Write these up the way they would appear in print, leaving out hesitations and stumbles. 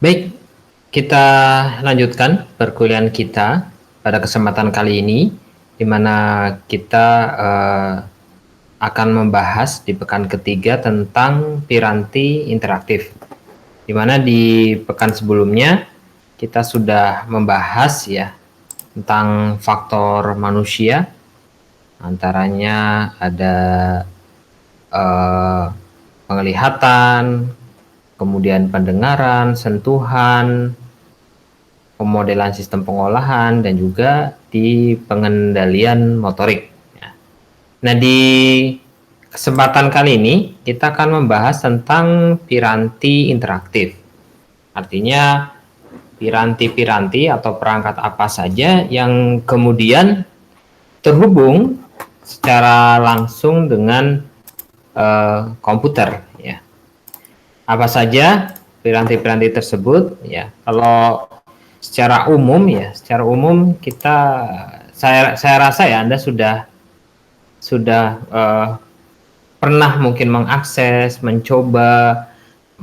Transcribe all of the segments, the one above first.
Baik, kita lanjutkan perkuliahan kita pada kesempatan kali ini, di mana kita akan membahas di pekan ketiga tentang piranti interaktif. Di mana di pekan sebelumnya kita sudah membahas ya tentang faktor manusia, antaranya ada penglihatan, kemudian pendengaran, sentuhan, pemodelan sistem pengolahan, dan juga di pengendalian motorik. Nah, di kesempatan kali ini kita akan membahas tentang piranti interaktif. Artinya piranti-piranti atau perangkat apa saja yang kemudian terhubung secara langsung dengan komputer ya. Apa saja piranti-piranti tersebut ya? Kalau secara umum kita saya rasa ya Anda sudah pernah mungkin mengakses, mencoba,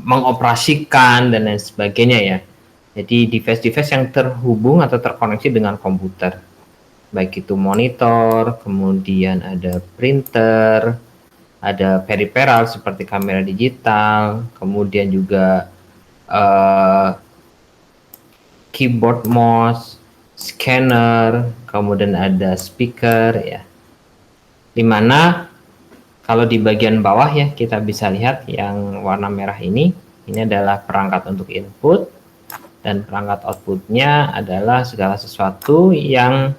mengoperasikan dan lain sebagainya ya. Jadi device-device yang terhubung atau terkoneksi dengan komputer. Baik itu monitor, kemudian ada printer, ada peripheral seperti kamera digital, kemudian juga keyboard mouse, scanner, kemudian ada speaker ya. Dimana kalau di bagian bawah ya kita bisa lihat yang warna merah ini adalah perangkat untuk input, dan perangkat outputnya adalah segala sesuatu yang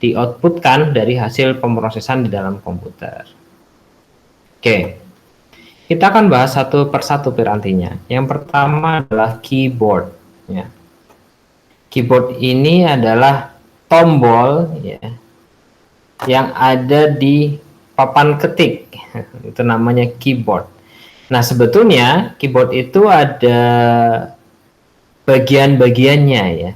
di-outputkan dari hasil pemrosesan di dalam komputer. Oke, kita akan bahas satu persatu pirantinya. Yang pertama adalah keyboard ya. Keyboard ini adalah tombol ya, yang ada di papan ketik, itu namanya keyboard. Nah, sebetulnya keyboard itu ada bagian-bagiannya ya.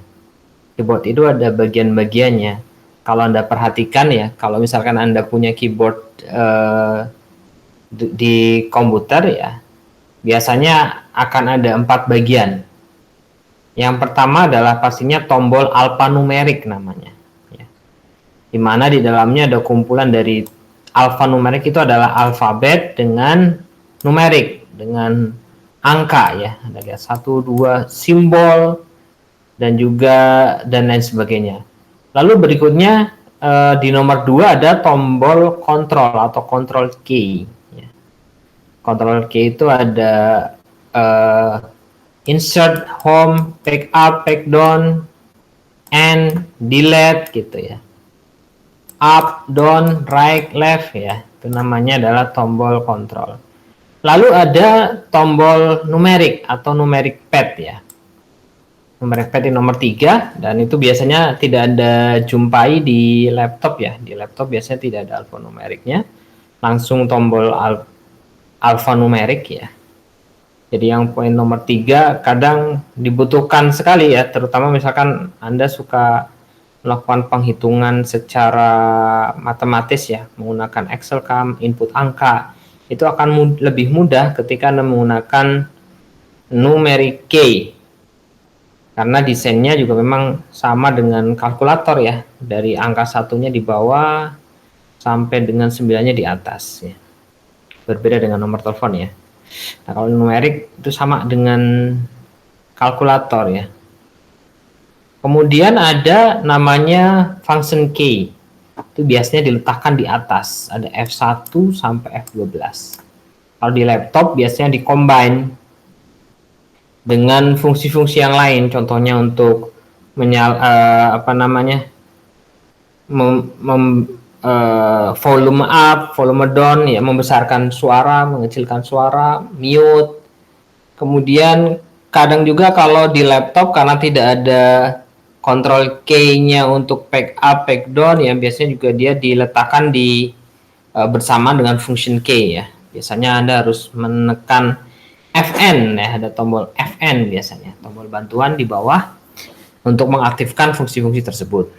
Keyboard itu ada bagian-bagiannya. Kalau Anda perhatikan ya, kalau misalkan Anda punya keyboard di komputer ya, biasanya akan ada 4 bagian. Yang pertama adalah pastinya tombol alfanumerik namanya. Ya. Di mana di dalamnya ada kumpulan dari alfanumerik, itu adalah alfabet dengan numerik, dengan angka ya. Ada 1, 2, simbol, dan juga dan lain sebagainya. Lalu berikutnya di nomor 2 ada tombol kontrol atau control key. Ya. Control key itu ada insert, home, back up, back down, and delete gitu ya. Up, down, right, left ya. Itu namanya adalah tombol kontrol. Lalu ada tombol numerik atau numeric pad ya. Numeric pad di nomor 3, dan itu biasanya tidak ada jumpai di laptop ya. Di laptop biasanya tidak ada alfanumeriknya. Langsung tombol alfanumerik ya. Jadi yang poin nomor 3 kadang dibutuhkan sekali ya, terutama misalkan Anda suka melakukan penghitungan secara matematis ya, menggunakan Excel cam, input angka, itu akan lebih mudah ketika Anda menggunakan numeric key. Karena desainnya juga memang sama dengan kalkulator ya, dari angka 1-nya di bawah sampai dengan 9-nya di atas ya. Berbeda dengan nomor telepon ya. Nah, kalau numerik itu sama dengan kalkulator ya. Kemudian ada namanya function key. Itu biasanya diletakkan di atas. Ada F1 sampai F12. Kalau di laptop biasanya dikombine dengan fungsi-fungsi yang lain. Contohnya untuk volume up, volume down ya, membesarkan suara, mengecilkan suara, mute. Kemudian kadang juga kalau di laptop karena tidak ada control key-nya untuk back up, back down ya, biasanya juga dia diletakkan di bersama dengan function key ya. Biasanya Anda harus menekan Fn ya, ada tombol Fn biasanya, tombol bantuan di bawah untuk mengaktifkan fungsi-fungsi tersebut.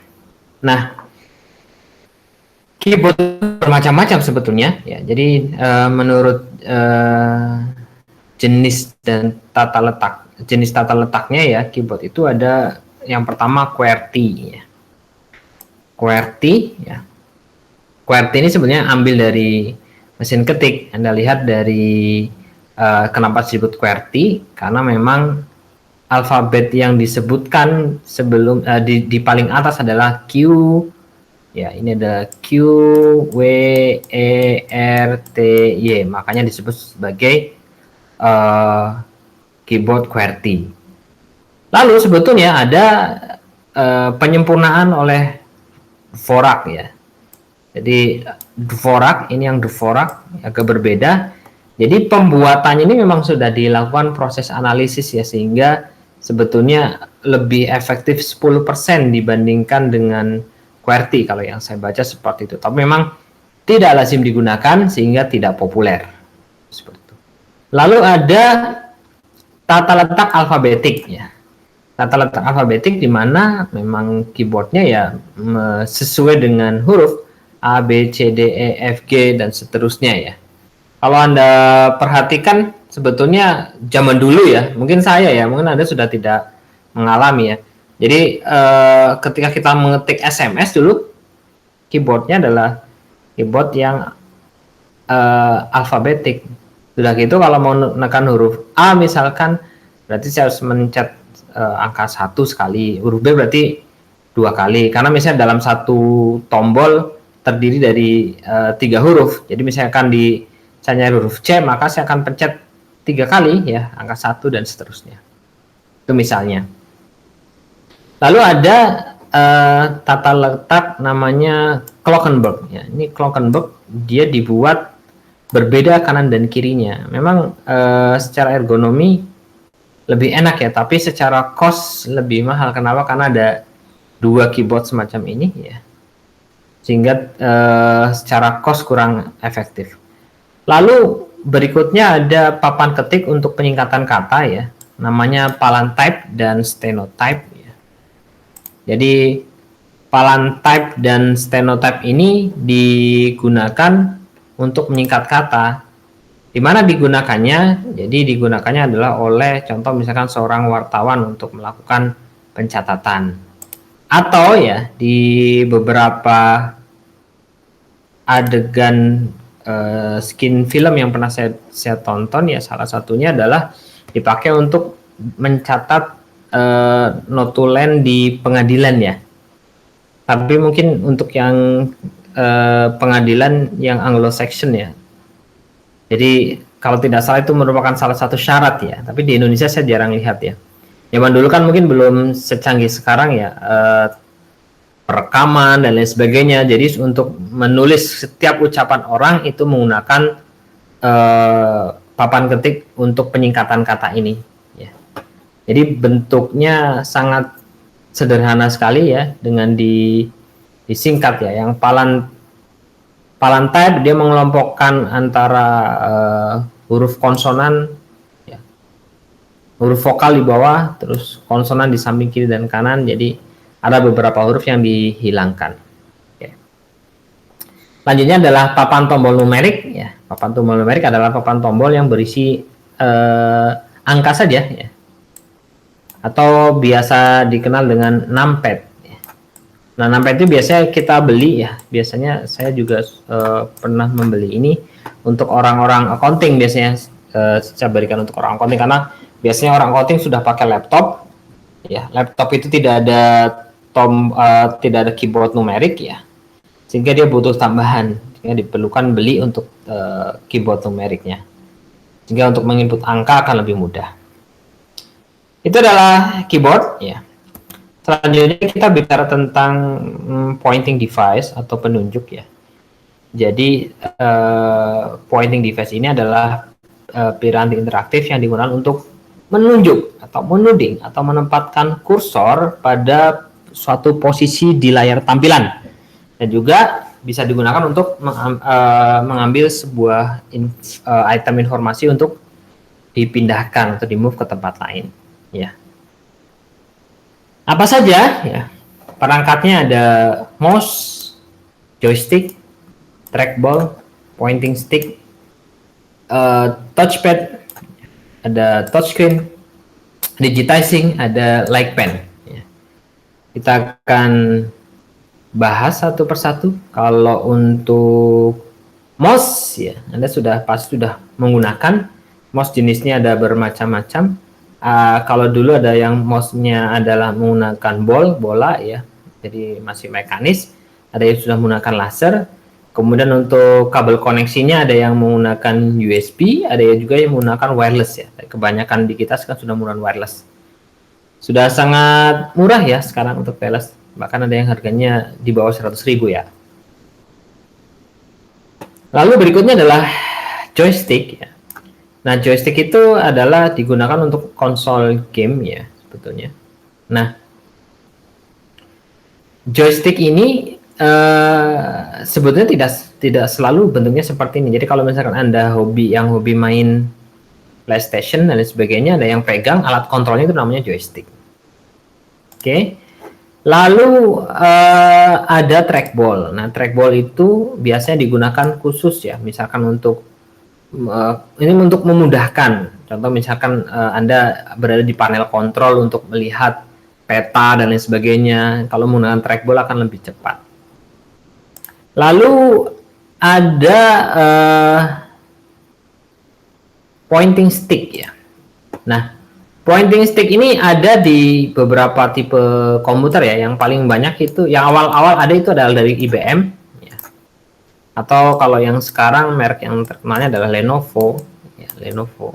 Nah, keyboard bermacam-macam sebetulnya ya. Jadi menurut jenis dan jenis tata letaknya ya keyboard itu ada yang pertama QWERTY ya. QWERTY ya. QWERTY ini sebenarnya ambil dari mesin ketik. Anda lihat dari kenapa disebut QWERTY, karena memang alfabet yang disebutkan sebelum di paling atas adalah Q ya, ini ada Q, W, E, R, T, Y, makanya disebut sebagai keyboard QWERTY. Lalu sebetulnya ada penyempurnaan oleh Dvorak ya. Jadi Dvorak, ini yang Dvorak agak berbeda. Jadi pembuatannya ini memang sudah dilakukan proses analisis ya, sehingga sebetulnya lebih efektif 10% dibandingkan dengan QWERTY kalau yang saya baca seperti itu. Tapi memang tidak lazim digunakan sehingga tidak populer. Seperti itu. Lalu ada tata letak alfabetik ya. Tata letak alfabetik di mana memang keyboardnya ya sesuai dengan huruf A, B, C, D, E, F, G, dan seterusnya ya. Kalau Anda perhatikan sebetulnya zaman dulu ya, mungkin saya ya, mungkin Anda sudah tidak mengalami ya. Jadi ketika kita mengetik SMS dulu, keyboardnya adalah keyboard yang alfabetik. Sudah gitu kalau mau menekan huruf A misalkan, berarti saya harus mencet angka 1 sekali, huruf B berarti 2 kali, karena misalnya dalam satu tombol terdiri dari 3 huruf. Jadi misalkan saya nyari huruf C, maka saya akan pencet 3 kali ya, angka 1 dan seterusnya. Itu misalnya. Lalu ada tata letak namanya Glockenberg ya. Ini Glockenberg, dia dibuat berbeda kanan dan kirinya. Memang secara ergonomi lebih enak ya, tapi secara cost lebih mahal. Kenapa? Karena ada 2 keyboard semacam ini ya, sehingga secara cost kurang efektif. Lalu berikutnya ada papan ketik untuk penyingkatan kata ya, namanya Palantype dan Stenotype ya. Jadi Palantype dan Stenotype ini digunakan untuk menyingkat kata. Di mana digunakannya? Jadi digunakannya adalah oleh contoh misalkan seorang wartawan untuk melakukan pencatatan. Atau ya di beberapa adegan skin film yang pernah saya tonton ya, salah satunya adalah dipakai untuk mencatat notulen di pengadilan ya. Tapi mungkin untuk yang pengadilan yang Anglo-Saxon ya. Jadi kalau tidak salah itu merupakan salah satu syarat ya. Tapi di Indonesia saya jarang lihat ya. Zaman dulu kan mungkin belum secanggih sekarang ya, perekaman dan lain sebagainya. Jadi untuk menulis setiap ucapan orang itu menggunakan papan ketik untuk penyingkatan kata ini. Ya. Jadi bentuknya sangat sederhana sekali ya, dengan disingkat ya. Yang Palantype dia mengelompokkan antara huruf konsonan ya, huruf vokal di bawah, terus konsonan di samping kiri dan kanan. Jadi ada beberapa huruf yang dihilangkan. Oke. Selanjutnya adalah papan tombol numerik ya. Papan tombol numerik adalah papan tombol yang berisi angka saja ya, atau biasa dikenal dengan numpad. Nah, numpad itu biasanya kita beli ya. Biasanya saya juga pernah membeli ini untuk orang-orang accounting biasanya. Saya berikan untuk orang accounting karena biasanya orang accounting sudah pakai laptop. Ya, laptop itu tidak ada keyboard numerik ya. Sehingga dia butuh tambahan. Sehingga diperlukan beli untuk keyboard numeriknya. Sehingga untuk menginput angka akan lebih mudah. Itu adalah keyboard ya. Selanjutnya kita bicara tentang pointing device atau penunjuk ya. Jadi pointing device ini adalah piranti interaktif yang digunakan untuk menunjuk atau menuding atau menempatkan kursor pada suatu posisi di layar tampilan, dan juga bisa digunakan untuk mengambil sebuah item informasi untuk dipindahkan atau di move ke tempat lain ya. Apa saja ya? Perangkatnya ada mouse, joystick, trackball, pointing stick, touchpad, ada touchscreen, digitizing, ada like pen. Ya. Kita akan bahas satu persatu. Kalau untuk mouse, ya, Anda pasti sudah menggunakan mouse. Jenisnya ada bermacam-macam. Kalau dulu ada yang mouse-nya adalah menggunakan bola, ya, jadi masih mekanis. Ada yang sudah menggunakan laser. Kemudian untuk kabel koneksinya ada yang menggunakan USB, ada juga yang menggunakan wireless, ya. Kebanyakan di kita sekarang sudah menggunakan wireless. Sudah sangat murah ya sekarang untuk wireless. Bahkan ada yang harganya di bawah 100.000 ya. Lalu berikutnya adalah joystick ya. Nah, joystick itu adalah digunakan untuk konsol game ya sebetulnya. Nah, joystick ini sebetulnya tidak selalu bentuknya seperti ini. Jadi kalau misalkan Anda hobi main PlayStation dan lain sebagainya, ada yang pegang alat kontrolnya itu namanya joystick. Oke. Lalu ada trackball. Nah, trackball itu biasanya digunakan khusus ya, misalkan untuk ini untuk memudahkan. Contoh misalkan Anda berada di panel kontrol untuk melihat peta dan lain sebagainya. Kalau menggunakan trackball akan lebih cepat. Lalu ada pointing stick ya. Nah, pointing stick ini ada di beberapa tipe komputer ya. Yang paling banyak itu, yang awal-awal ada itu adalah dari IBM ya. Atau kalau yang sekarang merek yang terkenalnya adalah Lenovo ya, Lenovo.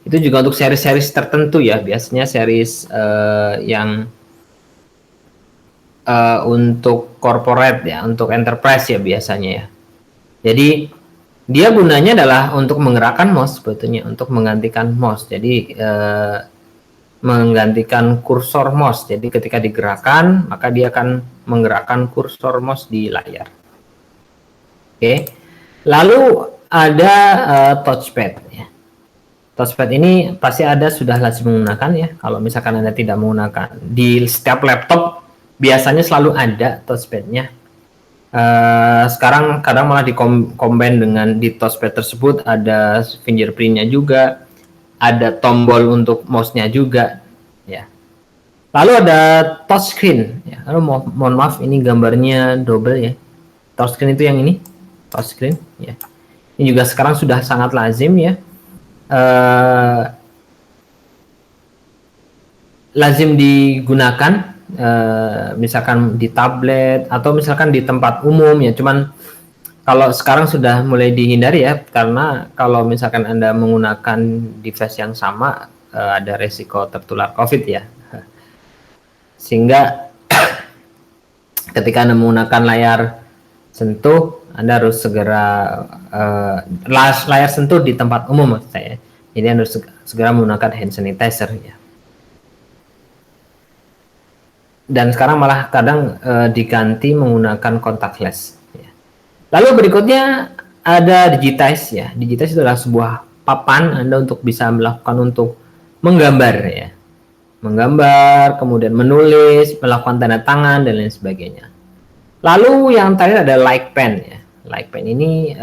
Itu juga untuk seri-seri tertentu ya, biasanya series yang untuk corporate ya, untuk enterprise ya biasanya ya. Jadi dia gunanya adalah untuk menggerakkan mouse sebetulnya, untuk menggantikan mouse. Jadi menggantikan kursor mouse. Jadi ketika digerakkan, maka dia akan menggerakkan kursor mouse di layar. Oke. Lalu ada touchpad ya. Touchpad ini pasti Anda sudah lazim menggunakan ya. Kalau misalkan Anda tidak menggunakan, di setiap laptop biasanya selalu ada touchpadnya. Sekarang kadang malah di-combine dengan di touchpad tersebut ada fingerprintnya juga, ada tombol untuk mouse-nya juga ya. Lalu ada touchscreen ya. Lalu mohon maaf ini gambarnya double ya. Touchscreen itu yang ini, touchscreen ya. Ini juga sekarang sudah sangat lazim ya. Lazim digunakan misalkan di tablet atau misalkan di tempat umum ya. Cuman kalau sekarang sudah mulai dihindari ya, karena kalau misalkan Anda menggunakan device yang sama ada resiko tertular COVID ya. Sehingga ketika Anda menggunakan layar sentuh, Anda harus segera layar sentuh di tempat umum maksud saya. Jadi Anda harus segera menggunakan hand sanitizer ya. Dan sekarang malah kadang diganti menggunakan contactless ya. Lalu berikutnya ada digitize ya. Digitize itu adalah sebuah papan Anda untuk bisa melakukan untuk menggambar ya. Menggambar, kemudian menulis, melakukan tanda tangan dan lain sebagainya. Lalu yang terakhir ada like pen ya. Like pen ini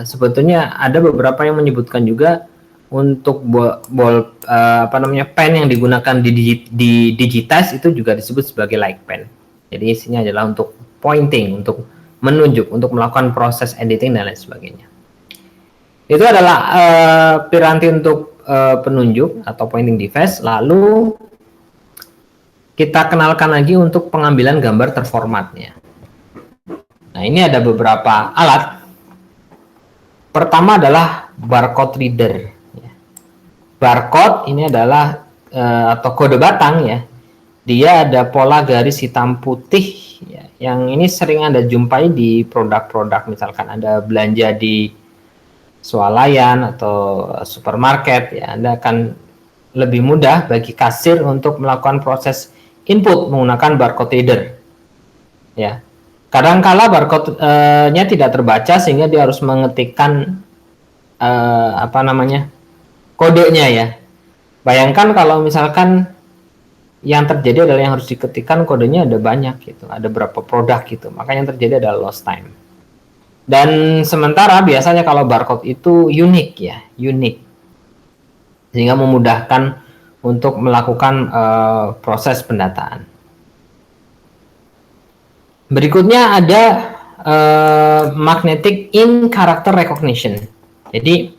sebetulnya ada beberapa yang menyebutkan juga untuk pen yang digunakan di digitize itu juga disebut sebagai like pen. Jadi isinya adalah untuk pointing, untuk menunjuk, untuk melakukan proses editing dan lain sebagainya. Itu adalah piranti untuk penunjuk atau pointing device. Lalu kita kenalkan lagi untuk pengambilan gambar terformatnya. Nah, ini ada beberapa alat. Pertama adalah barcode reader. Barcode ini adalah atau kode batang ya. Dia ada pola garis hitam putih ya. Yang ini sering Anda jumpai di produk-produk, misalkan Anda belanja di swalayan atau supermarket ya. Anda akan lebih mudah bagi kasir untuk melakukan proses input menggunakan barcode reader. Ya. Kadangkala barcode-nya tidak terbaca sehingga dia harus mengetikkan kodenya ya. Bayangkan kalau misalkan yang terjadi adalah yang harus diketikkan kodenya ada banyak gitu, ada berapa produk gitu, maka yang terjadi adalah lost time. Dan sementara biasanya kalau barcode itu unik ya, unik. sehingga memudahkan untuk melakukan proses pendataan. Berikutnya ada magnetic in character recognition. Jadi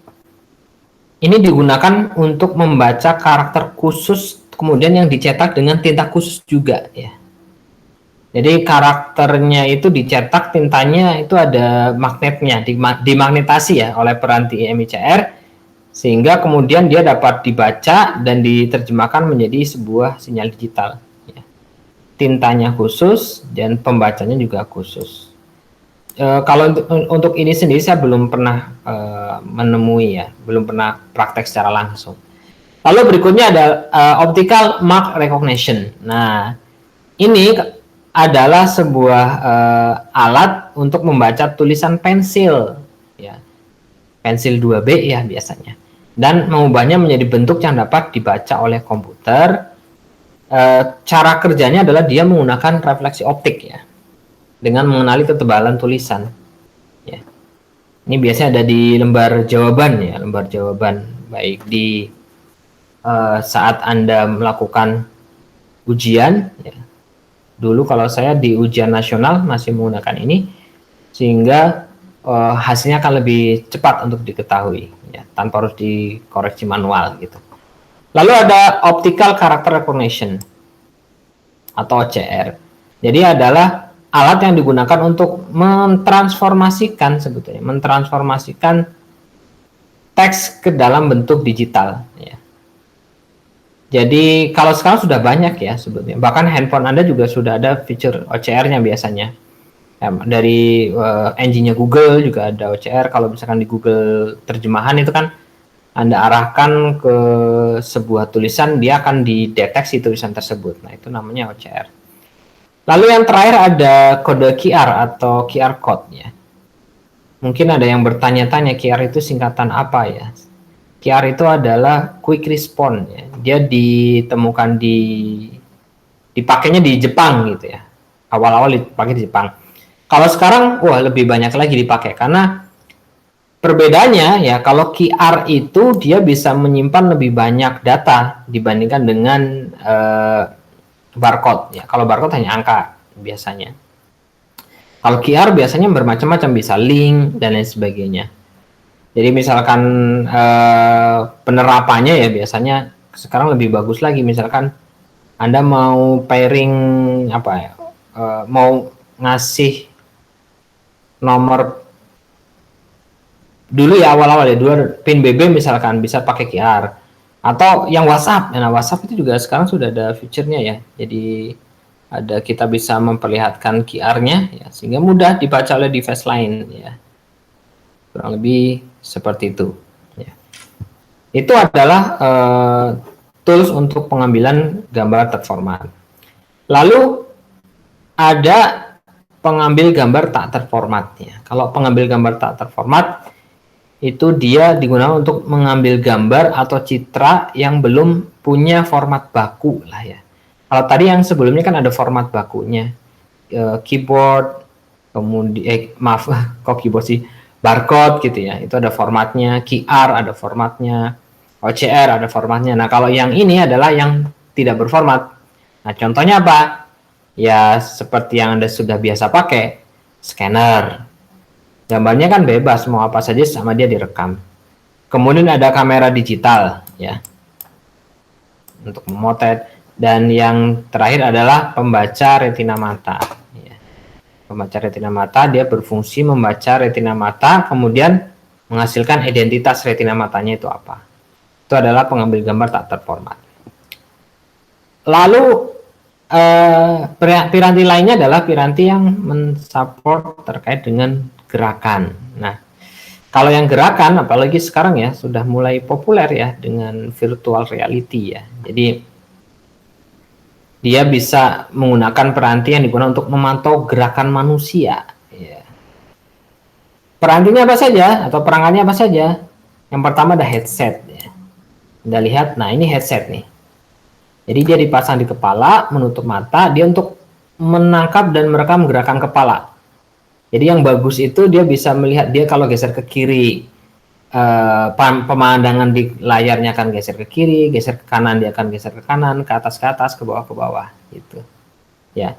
ini digunakan untuk membaca karakter khusus, kemudian yang dicetak dengan tinta khusus juga ya. Jadi karakternya itu dicetak, tintanya itu ada magnetnya, dimagnetasi ya oleh peranti MICR, sehingga kemudian dia dapat dibaca dan diterjemahkan menjadi sebuah sinyal digital. Ya. Tintanya khusus dan pembacanya juga khusus. Kalau untuk ini sendiri saya belum pernah menemui ya, belum pernah praktek secara langsung. Lalu berikutnya ada optical mark recognition. Nah, ini adalah sebuah alat untuk membaca tulisan pensil, ya, pensil 2B ya biasanya, dan mengubahnya menjadi bentuk yang dapat dibaca oleh komputer. Cara kerjanya adalah dia menggunakan refleksi optik ya, dengan mengenali ketebalan tulisan. Ya. Ini biasanya ada di lembar jawaban ya, lembar jawaban baik di saat Anda melakukan ujian. Ya. Dulu kalau saya di ujian nasional masih menggunakan ini, sehingga hasilnya akan lebih cepat untuk diketahui, ya, tanpa harus dikoreksi manual gitu. Lalu ada optical character recognition atau OCR. Jadi adalah alat yang digunakan untuk mentransformasikan sebetulnya, mentransformasikan teks ke dalam bentuk digital. Ya. Jadi kalau sekarang sudah banyak ya sebetulnya, bahkan handphone Anda juga sudah ada fitur OCR-nya biasanya. Ya, dari engine-nya Google juga ada OCR. Kalau misalkan di Google terjemahan itu kan Anda arahkan ke sebuah tulisan, dia akan dideteksi tulisan tersebut. Nah, itu namanya OCR. Lalu yang terakhir ada kode QR atau QR code ya. Mungkin ada yang bertanya-tanya QR itu singkatan apa ya? QR itu adalah quick response ya. Dia ditemukan dipakainya di Jepang gitu ya. Awal-awal dipakai di Jepang. Kalau sekarang wah lebih banyak lagi dipakai karena perbedaannya ya, kalau QR itu dia bisa menyimpan lebih banyak data dibandingkan dengan barcode ya. Kalau barcode hanya angka biasanya. Kalau QR biasanya bermacam-macam, bisa link dan lain sebagainya. Jadi misalkan penerapannya ya biasanya sekarang lebih bagus lagi. Misalkan Anda mau pairing apa ya, mau ngasih nomor dulu ya awal-awal ya, dulu PIN BB misalkan bisa pakai QR atau yang WhatsApp. Nah, WhatsApp itu juga sekarang sudah ada fiturnya ya. Jadi ada kita bisa memperlihatkan QR-nya ya, sehingga mudah dibaca oleh device lain ya. Kurang lebih seperti itu. Ya. Itu adalah tools untuk pengambilan gambar terformat. Lalu ada pengambil gambar tak terformat. Ya. Kalau pengambil gambar tak terformat itu dia digunakan untuk mengambil gambar atau citra yang belum punya format baku lah ya. Kalau tadi yang sebelumnya kan ada format bakunya, keyboard, kemudian maaf kok keyboard sih, barcode gitu ya, itu ada formatnya, QR ada formatnya, OCR ada formatnya. Nah kalau yang ini adalah yang tidak berformat. Nah contohnya apa? Ya seperti yang Anda sudah biasa pakai, scanner. Gambarnya kan bebas, mau apa saja sama dia direkam. Kemudian ada kamera digital ya, untuk memotret. Dan yang terakhir adalah pembaca retina mata. Pembaca retina mata, dia berfungsi membaca retina mata, kemudian menghasilkan identitas retina matanya itu apa. Itu adalah pengambil gambar tak terformat. Lalu piranti lainnya adalah piranti yang mensupport terkait dengan gerakan. Nah, kalau yang gerakan, apalagi sekarang ya, sudah mulai populer ya dengan virtual reality ya. Jadi dia bisa menggunakan peranti yang digunakan untuk memantau gerakan manusia. Ya. Perantinya apa saja atau perangkatnya apa saja? Yang pertama ada headset. Ya. Anda lihat, nah ini headset nih. Jadi dia dipasang di kepala, menutup mata, dia untuk menangkap dan merekam gerakan kepala. Jadi yang bagus itu dia bisa melihat, dia kalau geser ke kiri, pemandangan di layarnya akan geser ke kiri, geser ke kanan dia akan geser ke kanan, ke atas, ke bawah gitu. Ya.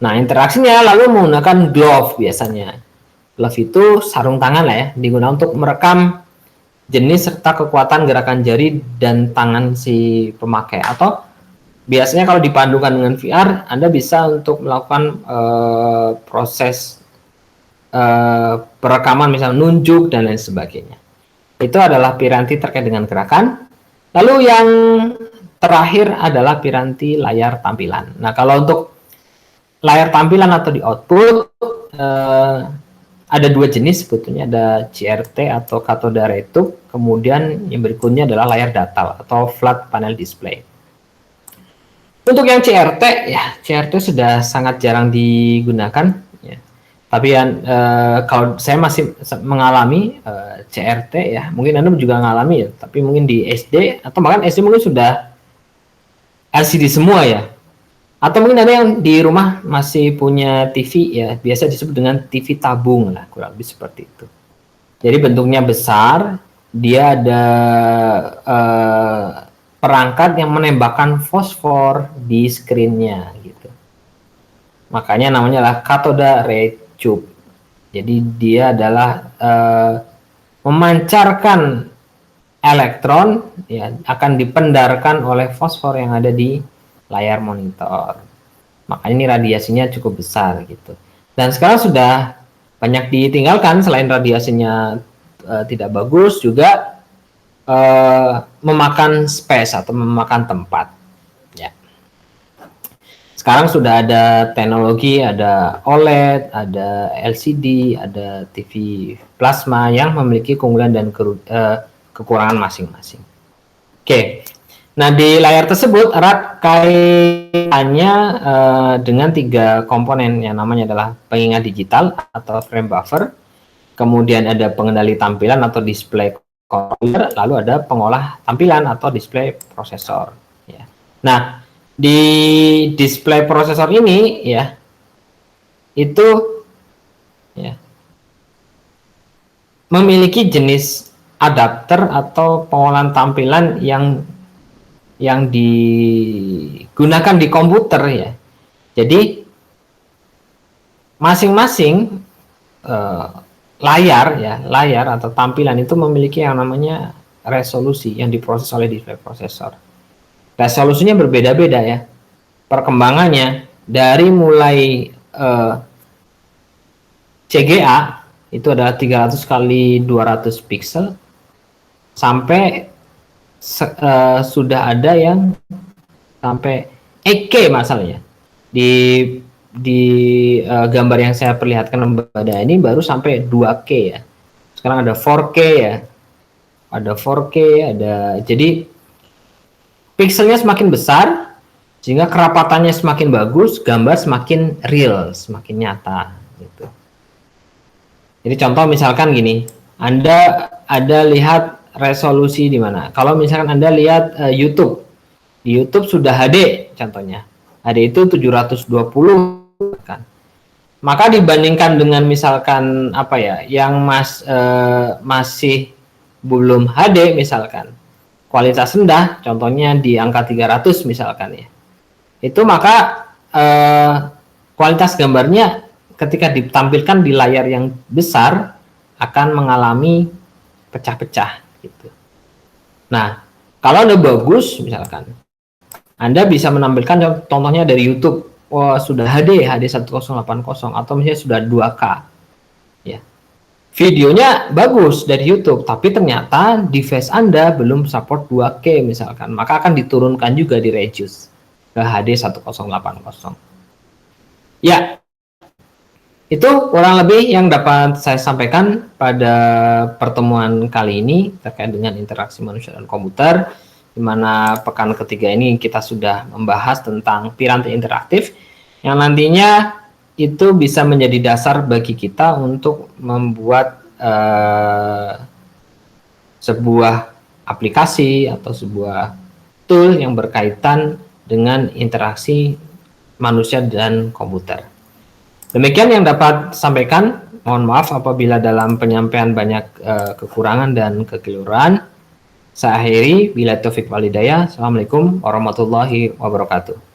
Nah, interaksinya lalu menggunakan glove biasanya. Glove itu sarung tangan lah ya, digunakan untuk merekam jenis serta kekuatan gerakan jari dan tangan si pemakai. Atau biasanya kalau dipadukan dengan VR, Anda bisa untuk melakukan proses perekaman, misalnya nunjuk dan lain sebagainya. Itu adalah piranti terkait dengan gerakan. Lalu yang terakhir adalah piranti layar tampilan. Nah, kalau untuk layar tampilan atau di output, ada dua jenis sebetulnya, ada CRT atau cathode ray tube, kemudian yang berikutnya adalah layar datar atau flat panel display. Untuk yang CRT, ya CRT sudah sangat jarang digunakan. Tapi kalau saya masih mengalami CRT ya, mungkin Anda juga mengalami ya, tapi mungkin di SD atau bahkan SD mungkin sudah LCD semua ya. Atau mungkin ada yang di rumah masih punya TV ya, biasa disebut dengan TV tabung lah, kurang lebih seperti itu. Jadi bentuknya besar, dia ada perangkat yang menembakkan fosfor di screen-nya gitu. Makanya namanya adalah cathode ray tube. Jadi dia adalah memancarkan elektron ya, akan dipendarkan oleh fosfor yang ada di layar monitor. Makanya ini radiasinya cukup besar gitu. Dan sekarang sudah banyak ditinggalkan, selain radiasinya tidak bagus, juga memakan space atau memakan tempat. Sekarang sudah ada teknologi, ada OLED, ada LCD, ada TV plasma yang memiliki keunggulan dan kekurangan masing-masing. Oke, nah di layar tersebut erat kaitannya dengan 3 komponen yang namanya adalah pengingat digital atau frame buffer, kemudian ada pengendali tampilan atau display controller, lalu ada pengolah tampilan atau display prosesor. Ya. Nah, di display prosesor ini ya, itu ya, memiliki jenis adapter atau pengolahan tampilan yang digunakan di komputer ya. Jadi masing-masing layar atau tampilan itu memiliki yang namanya resolusi yang diproses oleh display prosesor. Resolusinya berbeda-beda ya, perkembangannya dari mulai CGA itu adalah 300 kali 200 pixel sampai sudah ada yang sampai 8K masalahnya. Di gambar yang saya perlihatkan pada ini baru sampai 2K ya. Sekarang ada 4K ya. Ada 4K, jadi pixelnya semakin besar, sehingga kerapatannya semakin bagus, gambar semakin real, semakin nyata. Gitu. Jadi contoh misalkan gini, Anda ada lihat resolusi di mana? Kalau misalkan Anda lihat YouTube, di YouTube sudah HD contohnya, HD itu 720 kan. Maka dibandingkan dengan misalkan apa ya, yang masih belum HD misalkan, kualitas rendah, contohnya di angka 300 misalkan ya, itu maka kualitas gambarnya ketika ditampilkan di layar yang besar akan mengalami pecah-pecah gitu. Nah, kalau Anda bagus misalkan, Anda bisa menampilkan contohnya dari YouTube, sudah HD 1080 atau misalnya sudah 2K ya. Videonya bagus dari YouTube, tapi ternyata device Anda belum support 2K misalkan, maka akan diturunkan juga di reduce ke HD 1080. Ya, itu kurang lebih yang dapat saya sampaikan pada pertemuan kali ini terkait dengan interaksi manusia dan komputer, di mana pekan ketiga ini kita sudah membahas tentang piranti interaktif yang nantinya itu bisa menjadi dasar bagi kita untuk membuat sebuah aplikasi atau sebuah tool yang berkaitan dengan interaksi manusia dan komputer. Demikian yang dapat sampaikan Mohon maaf apabila dalam penyampaian banyak kekurangan dan kekeliruan. Saya akhiri, bila taufik walhidayah. Assalamualaikum warahmatullahi wabarakatuh.